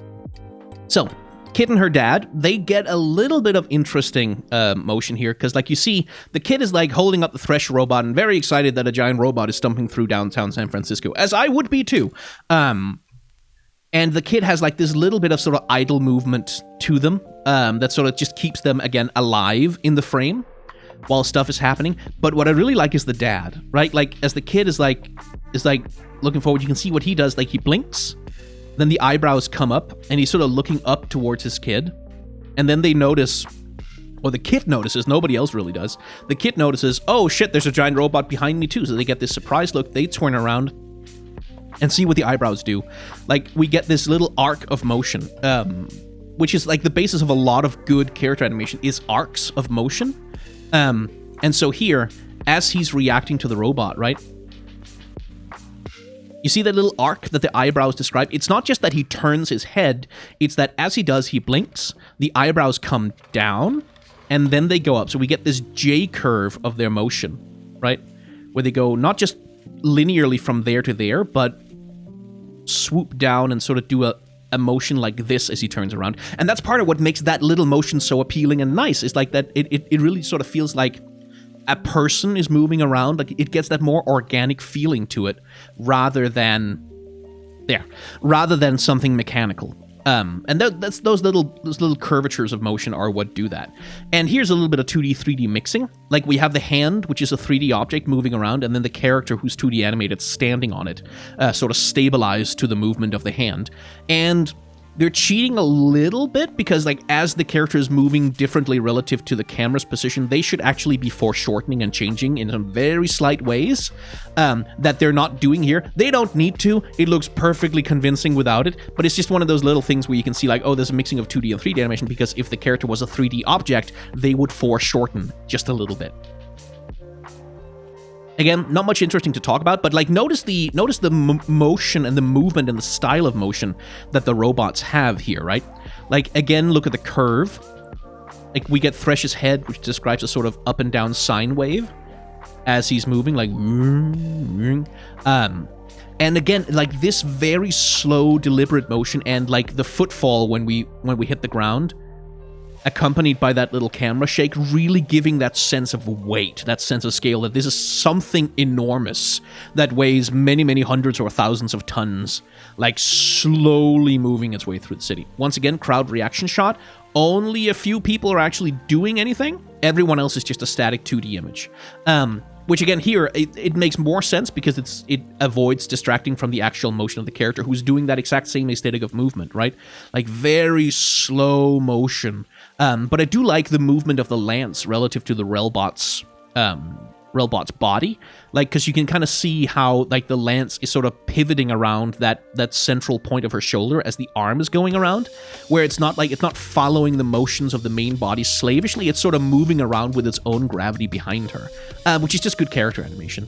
So, Kid and her dad, they get a little bit of interesting motion here, because like you see, the kid is like holding up the Thresh robot and very excited that a giant robot is stumping through downtown San Francisco, as I would be too. And the kid has like this little bit of sort of idle movement to them that sort of just keeps them, again, alive in the frame while stuff is happening. But what I really like is the dad, right? Like, as the kid is like looking forward, you can see what he does. Like, he blinks, then the eyebrows come up, and he's sort of looking up towards his kid. And then they notice, or the kid notices, nobody else really does. The kid notices, oh shit, there's a giant robot behind me too. So they get this surprise look, they turn around and see what the eyebrows do. Like, we get this little arc of motion, which is like the basis of a lot of good character animation, is arcs of motion. And so here, as he's reacting to the robot, right? You see that little arc that the eyebrows describe? It's not just that he turns his head, it's that as he does, he blinks, the eyebrows come down, and then they go up. So we get this J curve of their motion, right? Where they go not just linearly from there to there, but swoop down and sort of do a motion like this as he turns around. And that's part of what makes that little motion so appealing and nice. It's like that it really sort of feels like a person is moving around. Like, it gets that more organic feeling to it rather than something mechanical. And those little curvatures of motion are what do that. And here's a little bit of 2D, 3D mixing. Like, we have the hand, which is a 3D object moving around, and then the character who's 2D animated standing on it, sort of stabilized to the movement of the hand. And they're cheating a little bit because, like, as the character is moving differently relative to the camera's position, they should actually be foreshortening and changing in some very slight ways that they're not doing here. They don't need to. It looks perfectly convincing without it, but it's just one of those little things where you can see, like, oh, there's a mixing of 2D and 3D animation, because if the character was a 3D object, they would foreshorten just a little bit. Again, not much interesting to talk about, but like notice the motion and the movement and the style of motion that the robots have here, right? Like, again, look at the curve. Like, we get Thresh's head, which describes a sort of up and down sine wave as he's moving, like, and again, like this very slow, deliberate motion, and like the footfall when we hit the ground, accompanied by that little camera shake, really giving that sense of weight, that sense of scale, that this is something enormous that weighs many, many hundreds or thousands of tons, like slowly moving its way through the city. Once again, crowd reaction shot. Only a few people are actually doing anything. Everyone else is just a static 2D image. Which again, here, it makes more sense because it avoids distracting from the actual motion of the character, who's doing that exact same aesthetic of movement, right? Like, very slow motion. But I do like the movement of the lance relative to the Relbot's body, like, because you can kind of see how, like, the lance is sort of pivoting around that central point of her shoulder as the arm is going around, where it's not following the motions of the main body slavishly. It's sort of moving around with its own gravity behind her, which is just good character animation.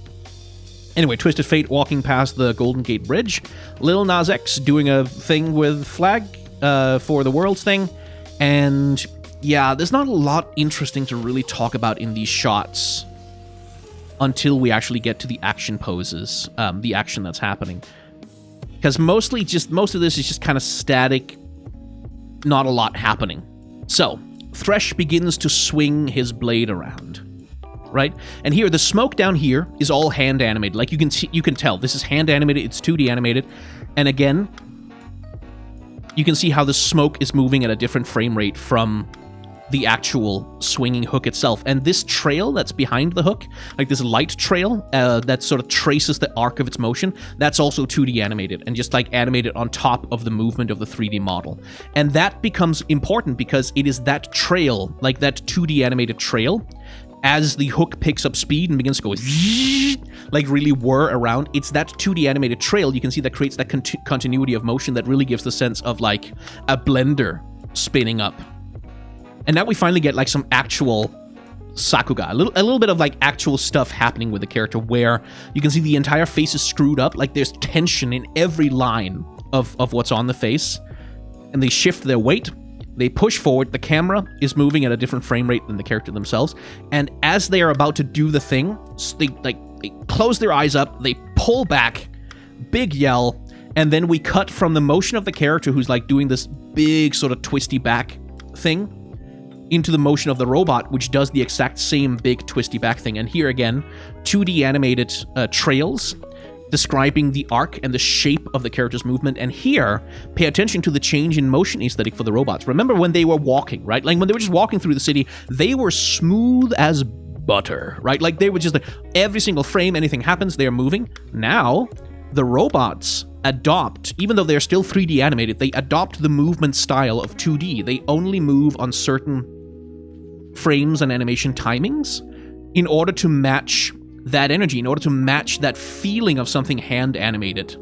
Anyway, Twisted Fate walking past the Golden Gate Bridge, Lil Nas X doing a thing with Flag for the Worlds thing, and yeah, there's not a lot interesting to really talk about in these shots until we actually get to the action poses, the action that's happening. Because most of this is just kind of static, not a lot happening. So, Thresh begins to swing his blade around, right? And here, the smoke down here is all hand animated. Like, you can tell, this is hand animated, it's 2D animated. And again, you can see how the smoke is moving at a different frame rate from the actual swinging hook itself. And this trail that's behind the hook, like this light trail that sort of traces the arc of its motion, that's also 2D animated, and just like animated on top of the movement of the 3D model. And that becomes important because it is that trail, like that 2D animated trail, as the hook picks up speed and begins to go like really whir around, it's that 2D animated trail, you can see, that creates that continuity of motion that really gives the sense of like a blender spinning up. And now we finally get like some actual Sakuga, a little bit of like actual stuff happening with the character, where you can see the entire face is screwed up, like there's tension in every line of what's on the face, and they shift their weight, they push forward, the camera is moving at a different frame rate than the character themselves, and as they are about to do the thing, they close their eyes up, they pull back, big yell, and then we cut from the motion of the character who's like doing this big sort of twisty back thing into the motion of the robot, which does the exact same big twisty back thing. And here again, 2D animated trails describing the arc and the shape of the character's movement. And here, pay attention to the change in motion aesthetic for the robots. Remember when they were walking, right? Like when they were just walking through the city, they were smooth as butter, right? Like they were just like, every single frame, anything happens, they're moving. Now, the robots adopt, even though they're still 3D animated, they adopt the movement style of 2D. They only move on certain frames and animation timings in order to match that energy, in order to match that feeling of something hand animated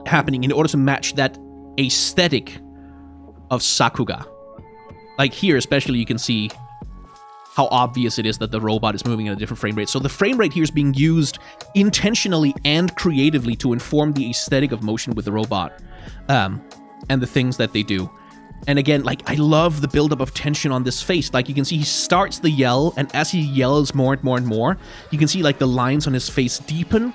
happening, in order to match that aesthetic of Sakuga. Like here especially, you can see how obvious it is that the robot is moving at a different frame rate. So the frame rate here is being used intentionally and creatively to inform the aesthetic of motion with the robot and the things that they do. And again, like, I love the buildup of tension on this face. Like, you can see he starts the yell, and as he yells more and more and more, you can see, like, the lines on his face deepen.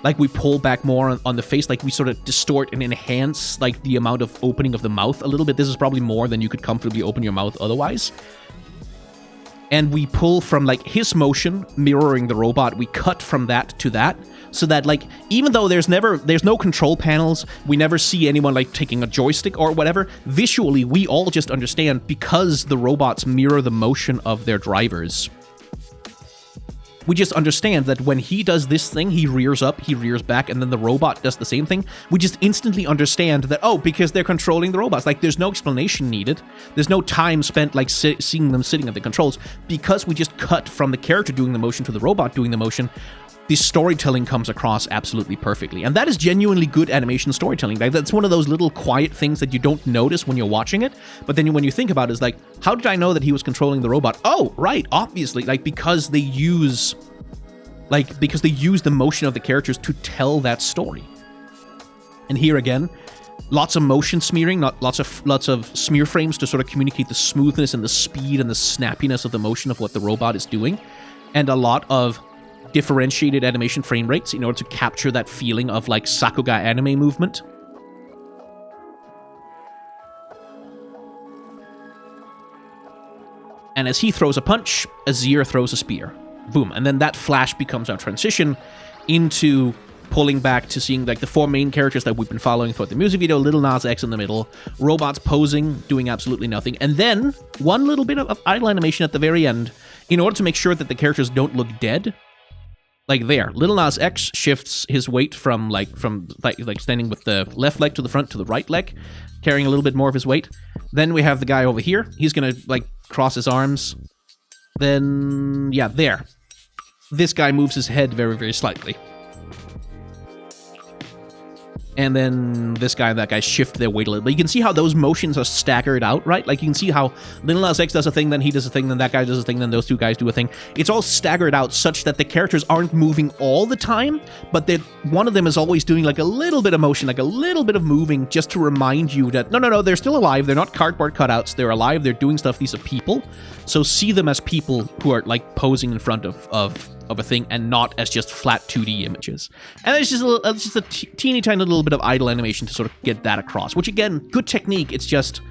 Like, we pull back more on the face, like, we sort of distort and enhance, like, the amount of opening of the mouth a little bit. This is probably more than you could comfortably open your mouth otherwise. And we pull from, like, his motion, mirroring the robot, we cut from that to that, so that, like, even though there's no control panels, we never see anyone, like, taking a joystick or whatever, visually, we all just understand, because the robots mirror the motion of their drivers, we just understand that when he does this thing, he rears up, he rears back, and then the robot does the same thing. We just instantly understand that, oh, because they're controlling the robots. Like, there's no explanation needed. There's no time spent, like, seeing them sitting at the controls. Because we just cut from the character doing the motion to the robot doing the motion, the storytelling comes across absolutely perfectly. And that is genuinely good animation storytelling. Like, that's one of those little quiet things that you don't notice when you're watching it, but then when you think about it, it's like, how did I know that he was controlling the robot? Oh, right, obviously, like, because they use the motion of the characters to tell that story. And here again, lots of motion smearing, lots of smear frames to sort of communicate the smoothness and the speed and the snappiness of the motion of what the robot is doing, and a lot of differentiated animation frame rates in order to capture that feeling of, like, Sakuga anime movement. And as he throws a punch, Azir throws a spear. Boom. And then that flash becomes our transition into pulling back to seeing, like, the four main characters that we've been following throughout the music video, Lil Nas X in the middle, robots posing, doing absolutely nothing, and then one little bit of idle animation at the very end, in order to make sure that the characters don't look dead. Like there, Lil Nas X shifts his weight from standing with the left leg to the front to the right leg, carrying a little bit more of his weight. Then we have the guy over here. He's gonna like cross his arms. Then yeah, there. This guy moves his head very, very slightly. And then this guy and that guy shift their weight a little bit. You can see how those motions are staggered out, right? Like, you can see how Lil Nas X does a thing, then he does a thing, then that guy does a thing, then those two guys do a thing. It's all staggered out such that the characters aren't moving all the time, but that one of them is always doing, like, a little bit of motion, like a little bit of moving, just to remind you that, no, they're still alive. They're not cardboard cutouts. They're alive. They're doing stuff. These are people. So see them as people who are, like, posing in front of a thing and not as just flat 2D images. And it's just a teeny tiny little bit of idle animation to sort of get that across, which again, good technique. It's just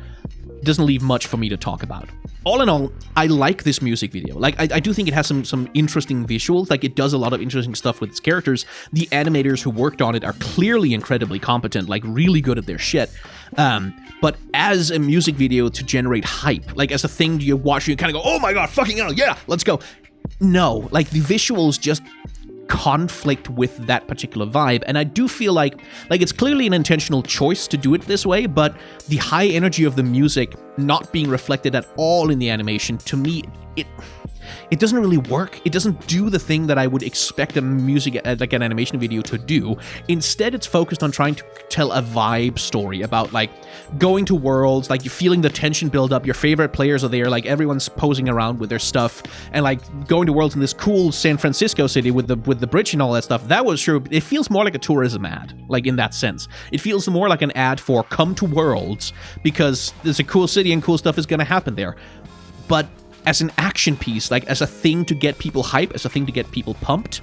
doesn't leave much for me to talk about. All in all, I like this music video. Like, I do think it has some interesting visuals. Like, it does a lot of interesting stuff with its characters. The animators who worked on it are clearly incredibly competent, like really good at their shit. But as a music video to generate hype, like as a thing you watch, you kind of go, oh my god, fucking hell, yeah, let's go. No, like the visuals just conflict with that particular vibe, and I do feel like it's clearly an intentional choice to do it this way, but the high energy of the music not being reflected at all in the animation, to me, it doesn't really work. It doesn't do the thing that I would expect a music, like an animation video to do. Instead, it's focused on trying to tell a vibe story about, like, going to worlds, like, you're feeling the tension build up, your favorite players are there, like, everyone's posing around with their stuff, and, like, going to worlds in this cool San Francisco city with the bridge and all that stuff. That was sure, it feels more like a tourism ad, like, in that sense. It feels more like an ad for come to worlds, because there's a cool city and cool stuff is gonna happen there. But as an action piece, like as a thing to get people hype, as a thing to get people pumped,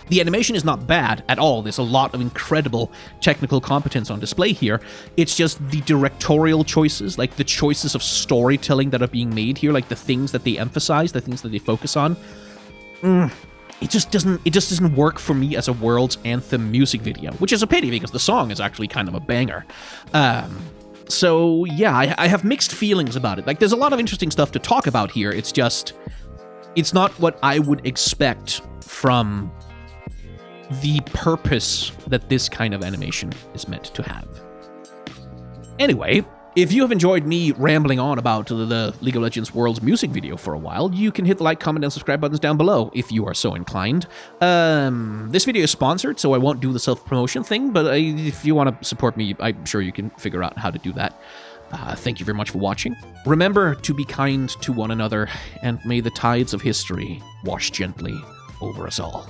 the animation is not bad at all. There's a lot of incredible technical competence on display here. It's just the directorial choices, like the choices of storytelling that are being made here, like the things that they emphasize, the things that they focus on. It just doesn't work for me as a World's Anthem music video, which is a pity because the song is actually kind of a banger. So, yeah, I have mixed feelings about it. Like, there's a lot of interesting stuff to talk about here. It's just, it's not what I would expect from the purpose that this kind of animation is meant to have. Anyway, if you have enjoyed me rambling on about the League of Legends World's music video for a while, you can hit the like, comment, and subscribe buttons down below if you are so inclined. This video is sponsored, so I won't do the self-promotion thing, but if you want to support me, I'm sure you can figure out how to do that. Thank you very much for watching. Remember to be kind to one another, and may the tides of history wash gently over us all.